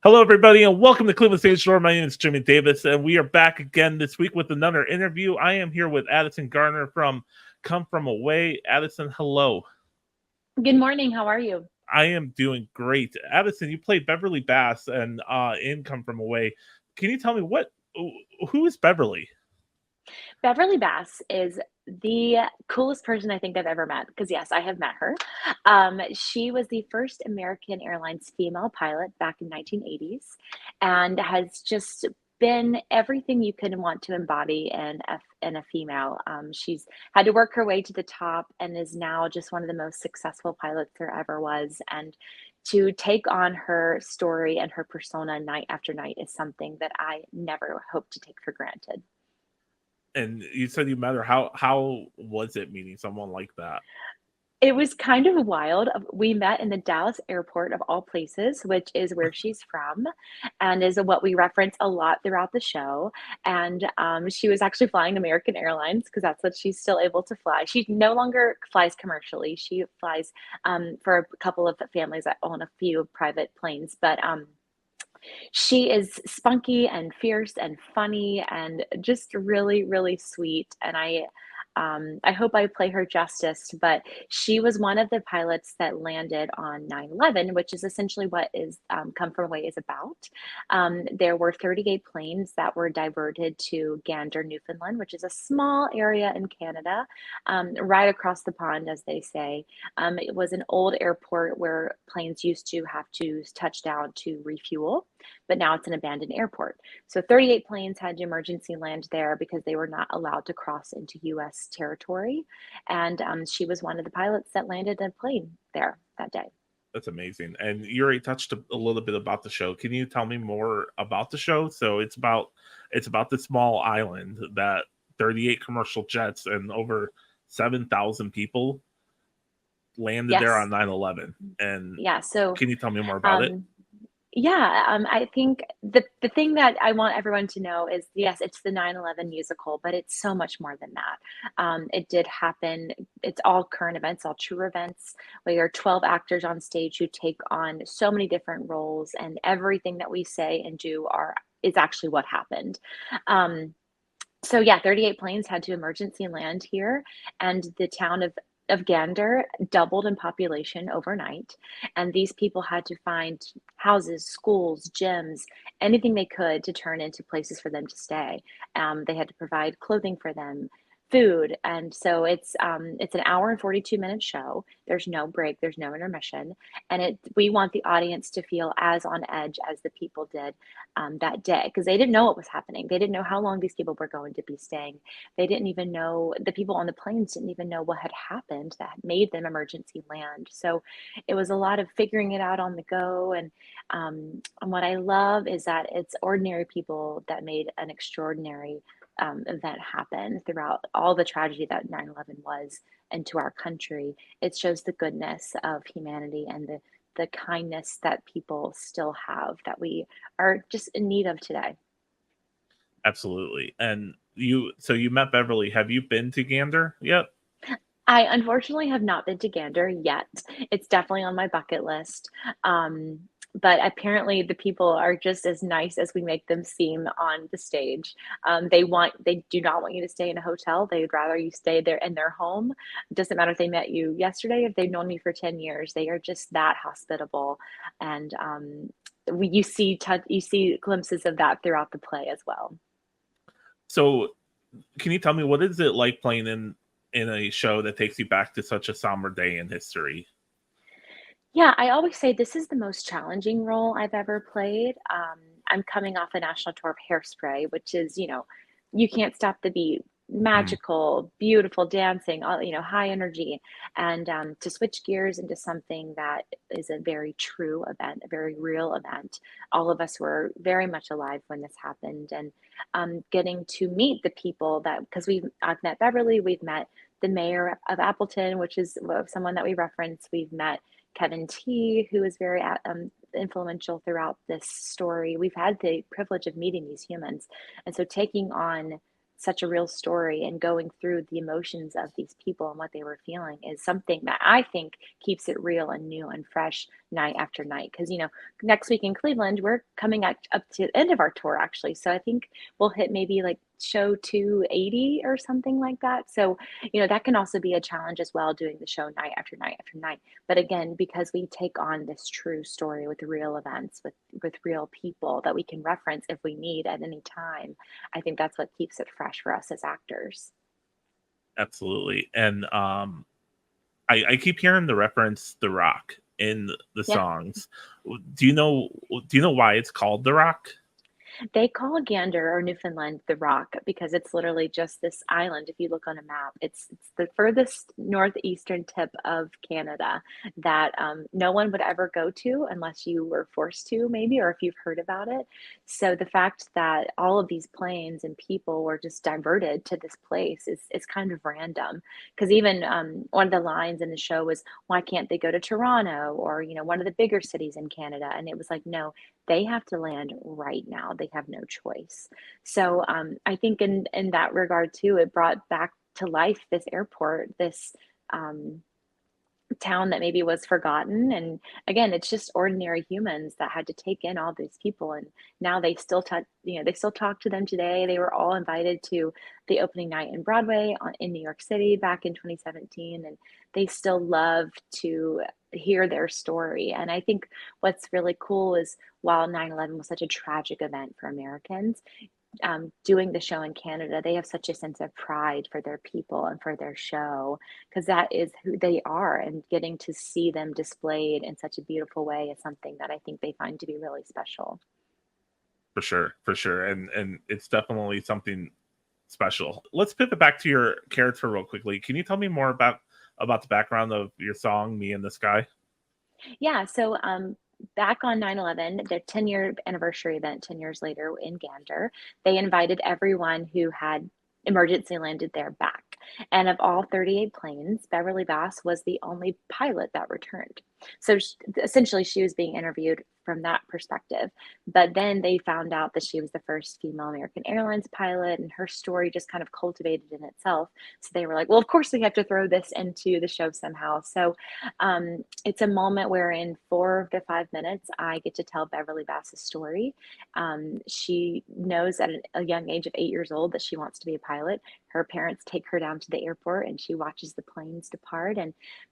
Hello, everybody, and welcome to Cleveland Stage Store. My name is Jimmy Davis, and we are back again this week with another interview. I am here with Addison Garner from Come From Away. Addison, hello. Good morning. How are you? I am doing great. Addison, you played Beverly Bass and in Come From Away. Can you tell me who is Beverly? Beverly Bass is the coolest person I think I've ever met because, yes, I have met her. She was the first American Airlines female pilot back in 1980s and has just been everything you could want to embody in a female. She's had to work her way to the top and is now just one of the most successful pilots there ever was. And to take on her story and her persona night after night is something that I never hope to take for granted. And you said you met her. How was it meeting someone like that? It was kind of wild. We met in the Dallas airport of all places, which is where she's from, and is what we reference a lot throughout the show. And she was actually flying American Airlines because that's what she's still able to fly. She no longer flies commercially. She flies for a couple of families that own a few private planes, but she is spunky and fierce and funny and just really, really sweet. And I hope I play her justice, but she was one of the pilots that landed on 9/11, which is essentially what is Come From Away is about. There were 38 planes that were diverted to Gander, Newfoundland, which is a small area in Canada, right across the pond, as they say. It was an old airport where planes used to have to touch down to refuel, but now it's an abandoned airport. So 38 planes had to emergency land there because they were not allowed to cross into US territory. And she was one of the pilots that landed a plane there that day. That's amazing. And you already touched a little bit about the show. Can you tell me more about the show? So it's about the small island that 38 commercial jets and over 7,000 people landed there Yes. on 9/11. And Yeah. So can you tell me more about it? um, Yeah, I think the thing that I want everyone to know is, yes, it's the 9/11 musical, but it's so much more than that. It did happen. It's all current events, all true events. We are 12 actors on stage who take on so many different roles, and everything that we say and do are is actually what happened. Um, so yeah, 38 planes had to emergency land here, and the town of Gander doubled in population overnight. And these people had to find houses, schools, gyms, anything they could to turn into places for them to stay. They had to provide clothing for them, food, and so it's an hour and 42-minute show. There's no break, there's no intermission, and it we want the audience to feel as on edge as the people did that day because they didn't know what was happening. They didn't know how long these people were going to be staying. They didn't even know, the people on the planes didn't even know what had happened that made them emergency land. So it was a lot of figuring it out on the go. And what I love is that it's ordinary people that made an extraordinary event happen throughout all the tragedy that 9/11 was and to our country. It shows the goodness of humanity and the kindness that people still have that we are just in need of today. Absolutely. And you met Beverly. Have you been to Gander yet? I unfortunately have not been to Gander yet. It's definitely on my bucket list. Um, but apparently the people are just as nice as we make them seem on the stage. They do not want you to stay in a hotel. They'd rather you stay there in their home. It doesn't matter if they met you yesterday, if they've known you for 10 years. They are just that hospitable. And you see glimpses of that throughout the play as well. So can you tell me what is it like playing in a show that takes you back to such a somber day in history? Yeah, I always say this is the most challenging role I've ever played. I'm coming off a national tour of Hairspray, which is, you can't stop the beat, Mm, magical, beautiful dancing, all, high energy. And to switch gears into something that is a very true event, a very real event. All of us were very much alive when this happened, and getting to meet the people that because I've met Beverly, we've met the mayor of Appleton, which is someone that we reference. We've met Kevin T, who is very influential throughout this story. We've had the privilege of meeting these humans. And so taking on such a real story, and going through the emotions of these people and what they were feeling is something that I think keeps it real and new and fresh night after night. Because, next week in Cleveland, we're coming up to the end of our tour, actually. So I think we'll hit maybe like show 280 or something like that. So, that can also be a challenge as well, doing the show night after night after night. But again, because we take on this true story with real events, with real people that we can reference if we need at any time, I think that's what keeps it fresh for us as actors. Absolutely. And I keep hearing the reference The Rock in the Yeah. songs. Do you know why it's called The Rock? They call Gander or Newfoundland the Rock because it's literally just this island. If you look on a map, it's the furthest northeastern tip of Canada that no one would ever go to unless you were forced to, maybe, or if you've heard about it. So the fact that all of these planes and people were just diverted to this place is kind of random. Because even one of the lines in the show was, "Why can't they go to Toronto or one of the bigger cities in Canada?" And it was like, no, they have to land right now. They have no choice. So I think in that regard too, it brought back to life this airport, this um, town that maybe was forgotten. And again, it's just ordinary humans that had to take in all these people, and now they still talk to them today. They were all invited to the opening night in Broadway in New York City back in 2017, and they still love to hear their story. And I think what's really cool is, while 9/11 was such a tragic event for Americans, doing the show in Canada, they have such a sense of pride for their people and for their show, because that is who they are. And getting to see them displayed in such a beautiful way is something that I think they find to be really special. For sure, for sure. And it's definitely something special. Let's pivot back to your character real quickly. Can you tell me more about the background of your song "Me and This Guy"? Yeah, so back on 9/11, their 10-year anniversary event, 10 years later in Gander, they invited everyone who had emergency landed there back. And of all 38 planes, Beverly Bass was the only pilot that returned. So essentially, she was being interviewed from that perspective. But then they found out that she was the first female American Airlines pilot, and her story just kind of cultivated in itself. So they were like, well, of course, we have to throw this into the show somehow. So it's a moment where in 4 to 5 minutes, I get to tell Beverly Bass's story. She knows at a young age of 8 years old that she wants to be a pilot. Her parents take her down to the airport and she watches the planes depart.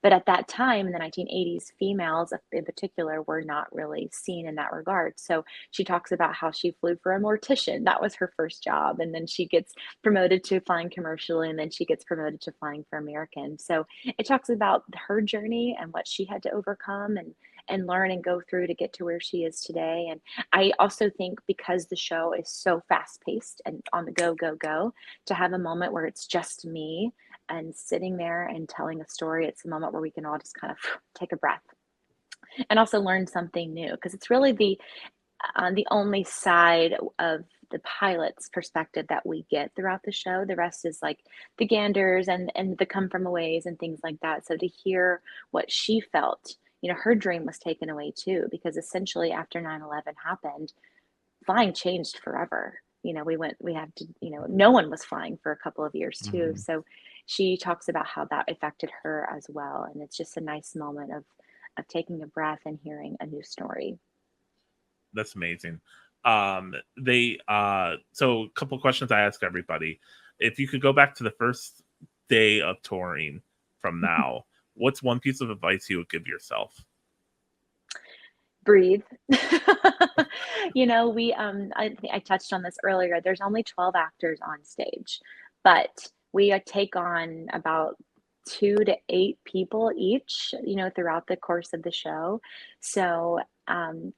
But at that time in the 1980s, females in particular were not really seen in that regard. So she talks about how she flew for a mortician. That was her first job. And then she gets promoted to flying commercially, and then she gets promoted to flying for American. So it talks about her journey and what she had to overcome and learn and go through to get to where she is today. And I also think, because the show is so fast paced and on the go, go, go, to have a moment where it's just me and sitting there and telling a story, it's a moment where we can all just kind of take a breath and also learn something new, because it's really the only side of the pilot's perspective that we get throughout the show. The rest is like the Ganders and the come from aways and things like that. So to hear what she felt, her dream was taken away too, because essentially after 9/11 happened, flying changed forever. We had to, no one was flying for a couple of years too. Mhm. So she talks about how that affected her as well. And it's just a nice moment of taking a breath and hearing a new story. That's amazing. They so a couple questions I ask everybody. If you could go back to the first day of touring from now, what's one piece of advice you would give yourself? Breathe. I touched on this earlier. There's only 12 actors on stage, but we take on about 2 to 8 people each, throughout the course of the show. So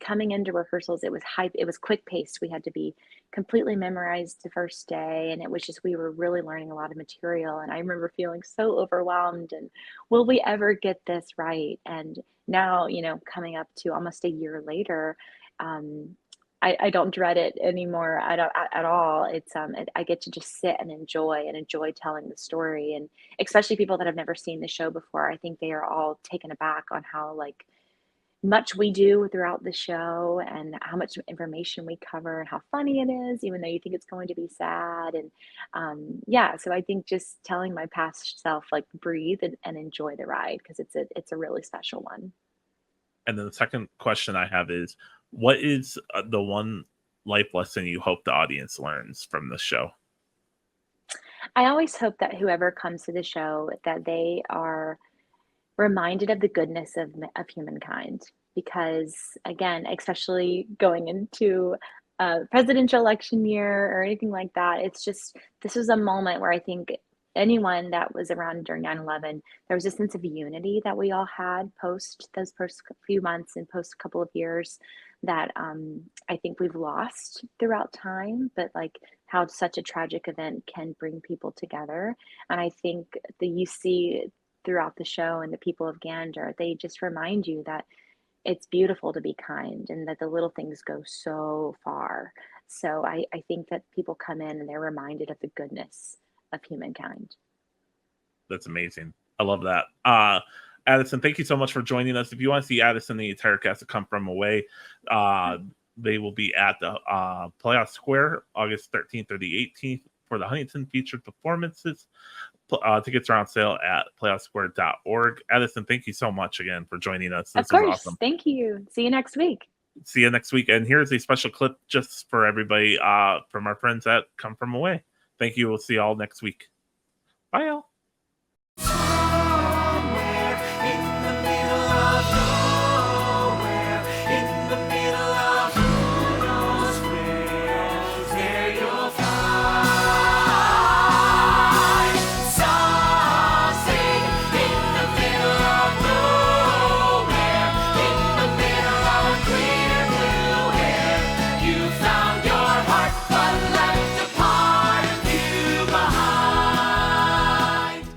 coming into rehearsals, it was hype. It was quick paced. We had to be completely memorized the first day, and it was just, we were really learning a lot of material. And I remember feeling so overwhelmed, and will we ever get this right? And now, coming up to almost a year later, um, I don't dread it anymore at all. I get to just sit and enjoy telling the story, and especially people that have never seen the show before. I think they are all taken aback on how, like, much we do throughout the show and how much information we cover and how funny it is, even though you think it's going to be sad. And yeah, so I think just telling my past self, like, breathe and enjoy the ride because it's a really special one. And then the second question I have is, what is the one life lesson you hope the audience learns from the show? I always hope that whoever comes to the show that they are reminded of the goodness of humankind because again, especially going into a presidential election year or anything like that, it's just this was a moment where I think anyone that was around during 9/11, there was a sense of unity that we all had post those first few months and post a couple of years that I think we've lost throughout time, but like how such a tragic event can bring people together. And I think that you see throughout the show and the people of Gander, they just remind you that it's beautiful to be kind and that the little things go so far. So I think that people come in and they're reminded of the goodness of humankind. That's amazing. I love that. Addison, thank you so much for joining us. If you want to see Addison and the entire cast of Come From Away, they will be at the Playhouse Square August 13th or the 18th for the Huntington featured performances. Tickets are on sale at playhousesquare.org. Addison, thank you so much again for joining us. Of This was course. awesome. Thank you. See you next week. See you next week. And here's a special clip just for everybody from our friends at Come From Away. Thank you. We'll see you all next week. Bye, y'all.